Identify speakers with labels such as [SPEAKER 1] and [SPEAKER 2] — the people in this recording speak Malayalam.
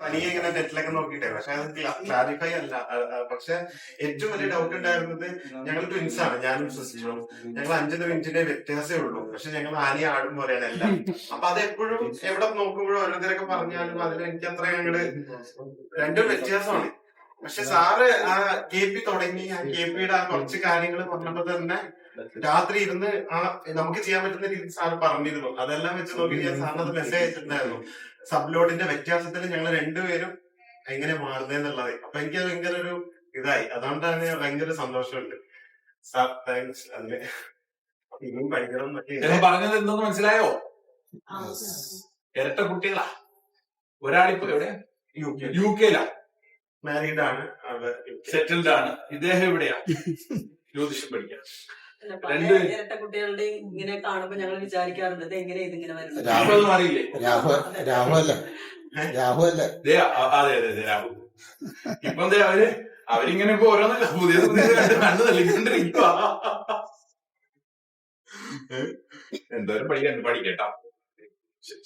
[SPEAKER 1] തനിയെ ഇങ്ങനെ നെറ്റിലൊക്കെ നോക്കിയിട്ടേ, പക്ഷെ അത് ക്ലാരിഫൈ അല്ല. പക്ഷെ ഏറ്റവും വലിയ ഡൗട്ട് ഉണ്ടായിരുന്നത്, ഞങ്ങൾ ട്വിൻസ് ആണ്, ഞാനും സിസ്റ്ററും. ഞങ്ങൾ 5 മിനിറ്റിന്റെ വ്യത്യാസമേ ഉള്ളൂ, പക്ഷെ ഞങ്ങൾ ആനയും ആടും പോലെയാണ് എല്ലാം. അപ്പൊ അത് എപ്പോഴും എവിടെ നോക്കുമ്പോഴും ഓരോരുത്തരൊക്കെ പറഞ്ഞാലും അതിൽ എനിക്ക് അത്ര ഞങ്ങള് രണ്ടും വ്യത്യാസമാണ്. പക്ഷെ സാറ് ആ KP തുടങ്ങി, ആ KPയുടെ ആ കുറച്ച് കാര്യങ്ങൾ പറഞ്ഞപ്പോ തന്നെ രാത്രി ഇരുന്ന് ആ നമുക്ക് ചെയ്യാൻ പറ്റുന്ന രീതിയിൽ സാറ് പറഞ്ഞിരുന്നു. അതെല്ലാം വെച്ച് നോക്കി ഞാൻ സാറിന് അത് മെസ്സേജ് അയച്ചിട്ടുണ്ടായിരുന്നു. സബ്ലോഡിന്റെ വ്യത്യാസത്തിൽ ഞങ്ങൾ രണ്ടുപേരും എങ്ങനെ മാറുന്നതെന്നുള്ളത്. അപ്പൊ എനിക്ക് ഭയങ്കര ഒരു ഇതായി. അതുകൊണ്ടാണ് ഭയങ്കര സന്തോഷമുണ്ട്. Sir thanks. അതിന് ഇനിയും പഠിക്കണം എന്നൊക്കെ.
[SPEAKER 2] പറഞ്ഞത് എന്തെന്ന് മനസ്സിലായോ? ഇരട്ട കുട്ടികളാ. ഒരാളിപ്പോ എവിടെ? UK
[SPEAKER 1] മാരീഡ് ആണ്,
[SPEAKER 2] സെറ്റിൽഡ് ആണ്. ഇദ്ദേഹം എവിടെയാ? ജ്യോതിഷം പഠിക്കാൻ.
[SPEAKER 3] ഇരട്ട കുട്ടികളുടെ ഇങ്ങനെ കാണുമ്പോ ഞങ്ങൾ വിചാരിക്കാറുണ്ട് എങ്ങനെ ഇതിങ്ങനെ വരുന്നത്.
[SPEAKER 2] രാഹുൽ അറിയില്ലേ?
[SPEAKER 4] രാഹുൽ
[SPEAKER 2] അതെ അതെ രാഹുൽ. ഇപ്പൊ അവരിങ്ങനെ ഇപ്പൊ ഓരോന്നല്ല പുതിയ കണ്ടു തള്ളിക്കൊണ്ടിരിക്കുക. എന്തോരം പഠിക്കട്ടോ. ശരി.